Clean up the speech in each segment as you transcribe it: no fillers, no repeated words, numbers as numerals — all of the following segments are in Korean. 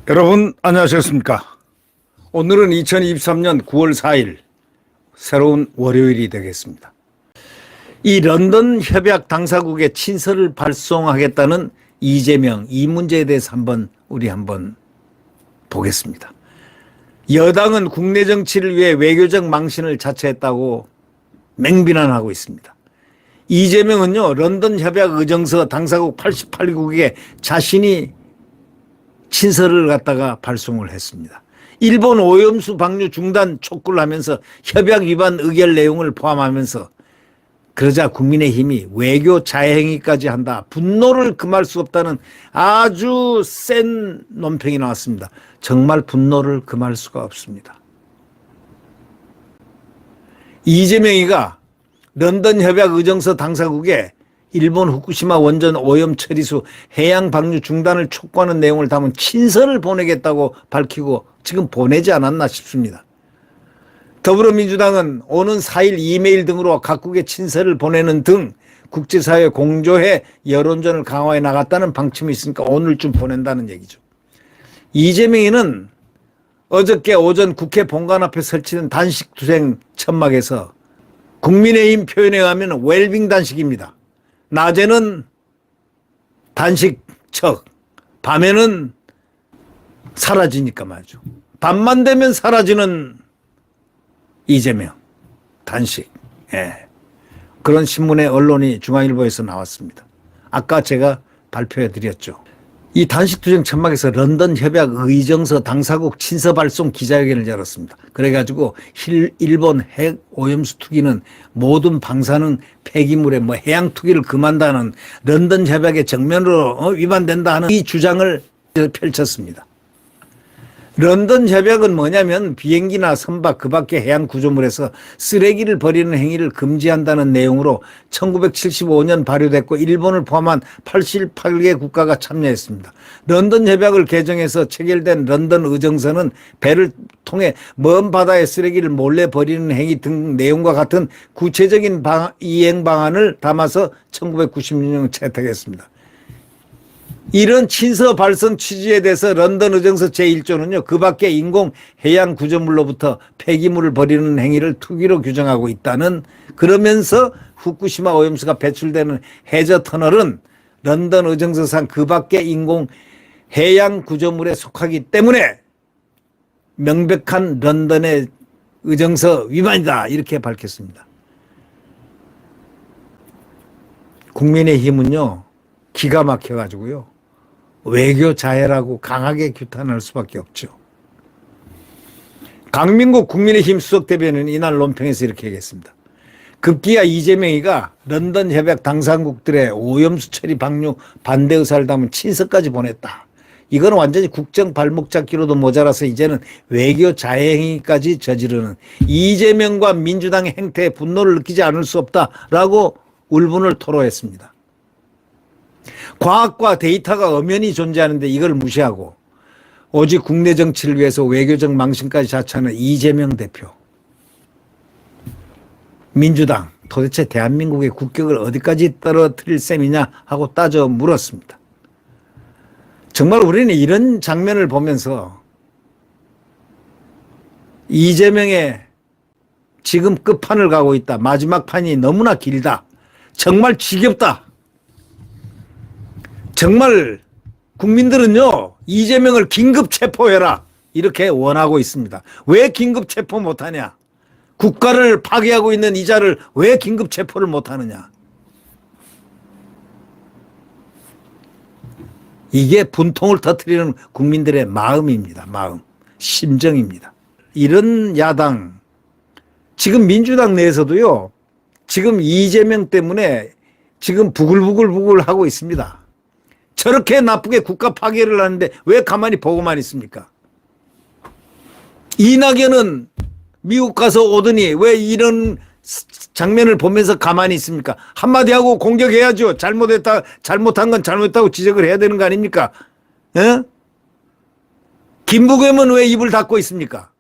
여러분 안녕하셨습니까? 오늘은 2023년 9월 4일 새로운 월요일이 되겠습니다. 이 런던 협약 당사국에 친서를 발송하겠다는 이재명 이 문제에 대해서 한번 보겠습니다. 여당은 국내 정치를 위해 외교적 망신을 자처했다고 맹비난하고 있습니다. 이재명은요 런던 협약 의정서 당사국 88국에 자신이 친서를 갖다가 발송을 했습니다. 일본 오염수 방류 중단 촉구를 하면서 협약 위반 의결 내용을 포함하면서 그러자 국민의힘이 외교 자해행위까지 한다. 분노를 금할 수 없다는 아주 센 논평이 나왔습니다. 정말 분노를 금할 수가 없습니다. 이재명이가 런던 협약 의정서 당사국에 일본 후쿠시마 원전 오염 처리수 해양 방류 중단을 촉구하는 내용을 담은 친서를 보내겠다고 밝히고 지금 보내지 않았나 싶습니다. 더불어민주당은 오는 4일 이메일 등으로 각국에 친서를 보내는 등 국제사회 공조해 여론전을 강화해 나갔다는 방침이 있으니까 오늘쯤 보낸다는 얘기죠. 이재명이는 어저께 오전 국회 본관 앞에 설치된 단식 투쟁 천막에서 국민의힘 표현에 의하면 웰빙 단식입니다. 낮에는 단식척, 밤에는 사라지니까 말이죠. 밤만 되면 사라지는 이재명 단식. 예. 그런 신문의 언론이 중앙일보에서 나왔습니다. 아까 제가 발표해 드렸죠. 이 단식투쟁 천막에서 런던 협약 의정서 당사국 친서 발송 기자회견을 열었습니다. 그래가지고 일본 핵 오염수 투기는 모든 방사능 폐기물의 해양 투기를 금한다는 런던 협약의 정면으로 위반된다 하는 이 주장을 펼쳤습니다. 런던 협약은 뭐냐면 비행기나 선박 그 밖의 해양 구조물에서 쓰레기를 버리는 행위를 금지한다는 내용으로 1975년 발효됐고 일본을 포함한 88개 국가가 참여했습니다. 런던 협약을 개정해서 체결된 런던 의정서는 배를 통해 먼 바다에 쓰레기를 몰래 버리는 행위 등 내용과 같은 구체적인 이행 방안을 담아서 1996년 채택했습니다. 이런 친서 발송 취지에 대해서 런던 의정서 제1조는요. 그 밖에 인공 해양 구조물로부터 폐기물을 버리는 행위를 투기로 규정하고 있다는 그러면서 후쿠시마 오염수가 배출되는 해저 터널은 런던 의정서상 그 밖에 인공 해양 구조물에 속하기 때문에 명백한 런던의 의정서 위반이다 이렇게 밝혔습니다. 국민의힘은요. 기가 막혀가지고요. 외교 자해라고 강하게 규탄할 수밖에 없죠. 강민국 국민의힘 수석대변인은 이날 논평에서 이렇게 얘기했습니다. 급기야 이재명이가 런던 협약 당사국들의 오염수 처리 방류 반대 의사를 담은 친서까지 보냈다. 이건 완전히 국정 발목 잡기로도 모자라서 이제는 외교 자해행위까지 저지르는 이재명과 민주당의 행태에 분노를 느끼지 않을 수 없다라고 울분을 토로했습니다. 과학과 데이터가 엄연히 존재하는데 이걸 무시하고 오직 국내 정치를 위해서 외교적 망신까지 자처하는 이재명 대표. 민주당 도대체 대한민국의 국격을 어디까지 떨어뜨릴 셈이냐 하고 따져 물었습니다. 정말 우리는 이런 장면을 보면서 이재명의 지금 끝판을 가고 있다. 마지막 판이 너무나 길다. 정말 지겹다. 정말 국민들은요 이재명을 긴급 체포해라 이렇게 원하고 있습니다. 왜 긴급 체포 못하냐? 국가를 파괴하고 있는 이자를 왜 긴급 체포를 못하느냐? 이게 분통을 터뜨리는 국민들의 마음입니다. 마음, 심정입니다. 이런 야당, 지금 민주당 내에서도요 지금 이재명 때문에 지금 부글부글 하고 있습니다. 저렇게 나쁘게 국가 파괴를 하는데 왜 가만히 보고만 있습니까? 이낙연은 미국 가서 오더니 왜 이런 장면을 보면서 가만히 있습니까? 한마디 하고 공격해야죠. 잘못한 건 잘못했다고 지적을 해야 되는 거 아닙니까? 예? 김부겸은 왜 입을 닫고 있습니까?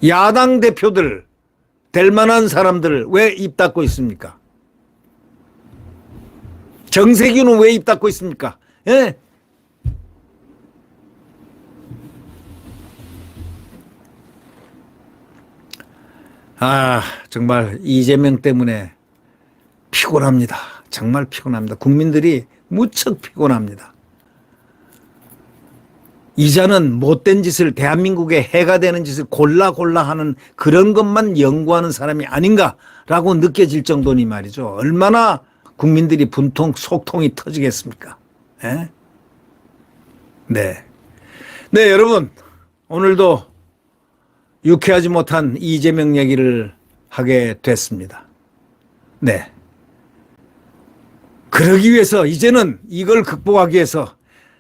야당 대표들 될 만한 사람들 왜 입 닫고 있습니까? 정세균은 왜 입 닫고 있습니까? 예? 정말 이재명 때문에 피곤합니다. 정말 피곤합니다. 국민들이 무척 피곤합니다. 이자는 못된 짓을, 대한민국에 해가 되는 짓을 골라 하는 그런 것만 연구하는 사람이 아닌가라고 느껴질 정도니 말이죠. 얼마나 국민들이 분통, 속통이 터지겠습니까? 예? 네. 네, 여러분. 오늘도 유쾌하지 못한 이재명 얘기를 하게 됐습니다. 네. 그러기 위해서 이제는 이걸 극복하기 위해서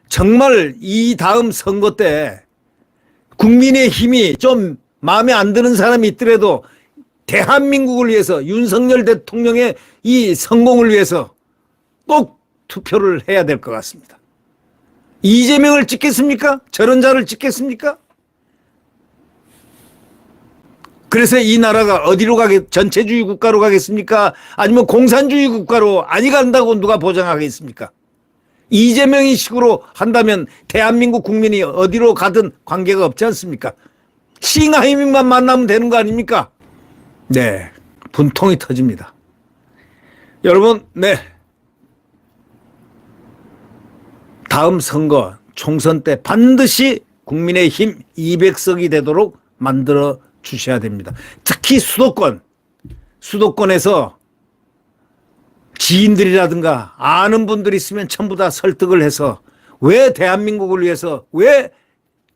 정말 이 다음 선거 때 국민의힘이 좀 마음에 안 드는 사람이 있더라도 대한민국을 위해서 윤석열 대통령의 이 성공을 위해서 꼭 투표를 해야 될 것 같습니다. 이재명을 찍겠습니까? 저런 자를 찍겠습니까? 그래서 이 나라가 어디로 전체주의 국가로 가겠습니까? 아니면 공산주의 국가로 아니 간다고 누가 보장하겠습니까? 이재명이 식으로 한다면 대한민국 국민이 어디로 가든 관계가 없지 않습니까? 싱하이밍만 만나면 되는 거 아닙니까? 네, 분통이 터집니다. 여러분, 네. 다음 선거 총선 때 반드시 국민의힘 200석이 되도록 만들어 주셔야 됩니다. 특히 수도권에서 지인들이라든가 아는 분들이 있으면 전부 다 설득을 해서 왜 대한민국을 위해서 왜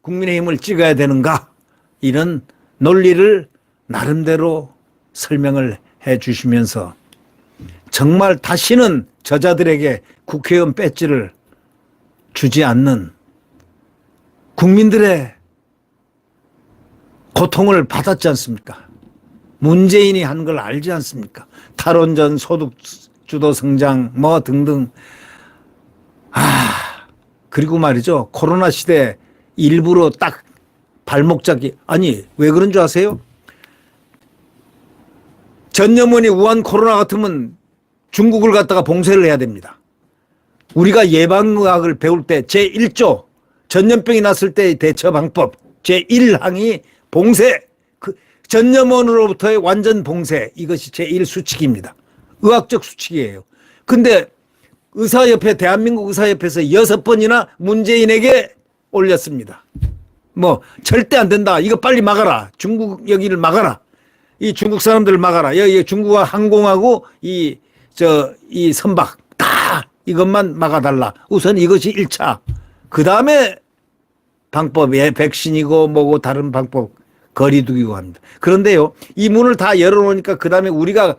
국민의힘을 찍어야 되는가, 이런 논리를 나름대로 설명을 해 주시면서 정말 다시는 저자들에게 국회의원 배지를 주지 않는, 국민들의 고통을 받았지 않습니까? 문재인이 한 걸 알지 않습니까? 탈원전, 소득주도 성장 뭐 등등. 그리고 말이죠, 코로나 시대 일부러 딱 발목 잡기. 아니, 왜 그런 줄 아세요? 전염원이 우한 코로나 같으면 중국을 갖다가 봉쇄를 해야 됩니다. 우리가 예방의학을 배울 때 제1조 전염병이 났을 때의 대처 방법 제1항이 봉쇄, 전염원으로부터의 완전 봉쇄, 이것이 제1수칙입니다. 의학적 수칙이에요. 근데 의사협회, 대한민국 의사협회에서 6번이나 문재인에게 올렸습니다. 뭐 절대 안 된다, 이거 빨리 막아라, 중국 여기를 막아라, 이 중국 사람들을 막아라, 여기 중국과 항공하고 이 선박 다 이것만 막아달라. 우선 이것이 1차. 그 다음에 방법이 백신이고 뭐고 다른 방법 거리두기고 합니다. 그런데요, 이 문을 다 열어놓으니까 그 다음에 우리가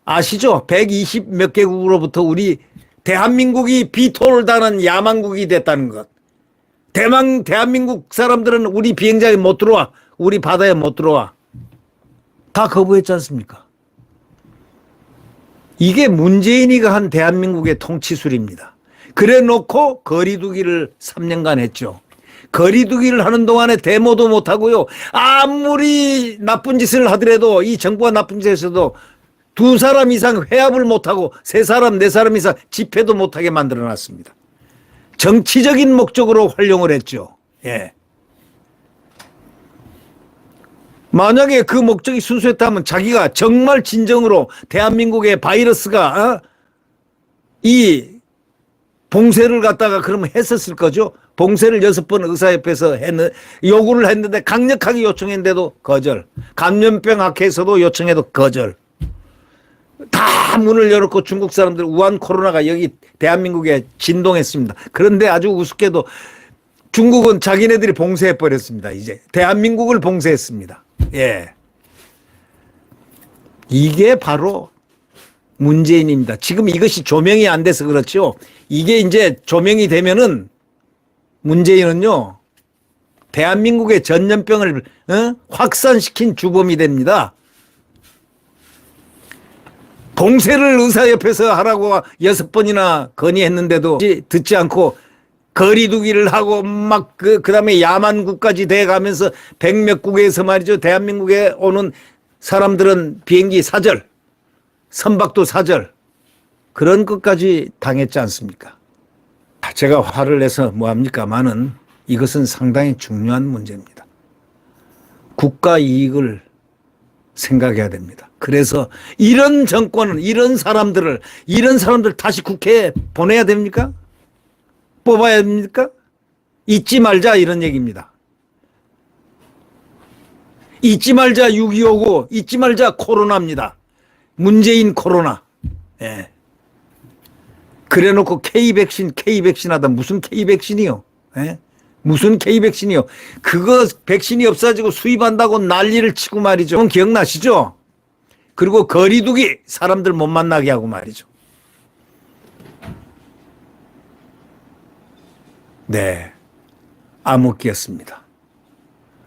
아시죠? 120 몇 개국으로부터 우리 대한민국이 비토를 다는 야만국이 됐다는 것. 대한민국 사람들은 우리 비행장에 못 들어와, 우리 바다에 못 들어와. 다 거부했지 않습니까? 이게 문재인이가 한 대한민국의 통치술입니다. 그래 놓고 거리두기를 3년간 했죠. 거리두기를 하는 동안에 데모도 못하고요. 아무리 나쁜 짓을 하더라도, 이 정부가 나쁜 짓을 해서도 2사람 이상 회합을 못하고 3사람, 4사람 이상 집회도 못하게 만들어놨습니다. 정치적인 목적으로 활용을 했죠. 예. 만약에 그 목적이 순수했다면 자기가 정말 진정으로 대한민국의 바이러스가 이 봉쇄를 갖다가 그러면 했었을 거죠. 봉쇄를 6번 의사협회에서 요구를 했는데 강력하게 요청했는데도 거절. 감염병 학회에서도 요청해도 거절. 다 문을 열었고 중국 사람들 우한 코로나가 여기 대한민국에 진동했습니다. 그런데 아주 우습게도 중국은 자기네들이 봉쇄해 버렸습니다. 이제 대한민국을 봉쇄했습니다. 예, 이게 바로 문재인입니다. 지금 이것이 조명이 안 돼서 그렇죠. 이게 이제 조명이 되면은 문재인은요, 대한민국의 전염병을 확산시킨 주범이 됩니다. 봉쇄를 의사협회에서 하라고 6번이나 건의했는데도 듣지 않고 거리두기를 하고 막 그다음에 야만국까지 돼가면서 100몇 국에서 말이죠, 대한민국에 오는 사람들은 비행기 사절, 선박도 사절, 그런 것까지 당했지 않습니까? 제가 화를 내서 뭐합니까마는 이것은 상당히 중요한 문제입니다. 국가 이익을 생각해야 됩니다. 그래서 이런 정권은 이런 사람들 다시 국회에 보내야 됩니까? 뽑아야 됩니까? 잊지 말자 이런 얘기입니다. 잊지 말자 6.25고 잊지 말자 코로나입니다. 문재인 코로나. 예. 그래놓고 K백신 하다 무슨 K백신이요? 예? 무슨 K백신이요? 그거 백신이 없어지고 수입한다고 난리를 치고 말이죠. 그건 기억나시죠? 그리고 거리두기 사람들 못 만나게 하고 말이죠. 네, 암흑기였습니다.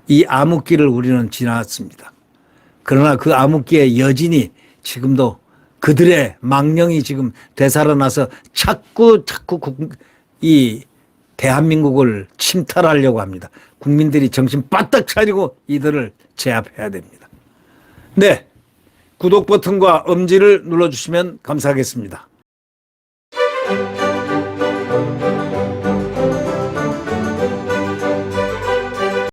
이 암흑기를 우리는 지나왔습니다. 그러나 그 암흑기의 여진이 지금도 그들의 망령이 지금 되살아나서 자꾸 이 대한민국을 침탈하려고 합니다. 국민들이 정신 바짝 차리고 이들을 제압해야 됩니다. 네, 구독 버튼과 엄지를 눌러주시면 감사하겠습니다.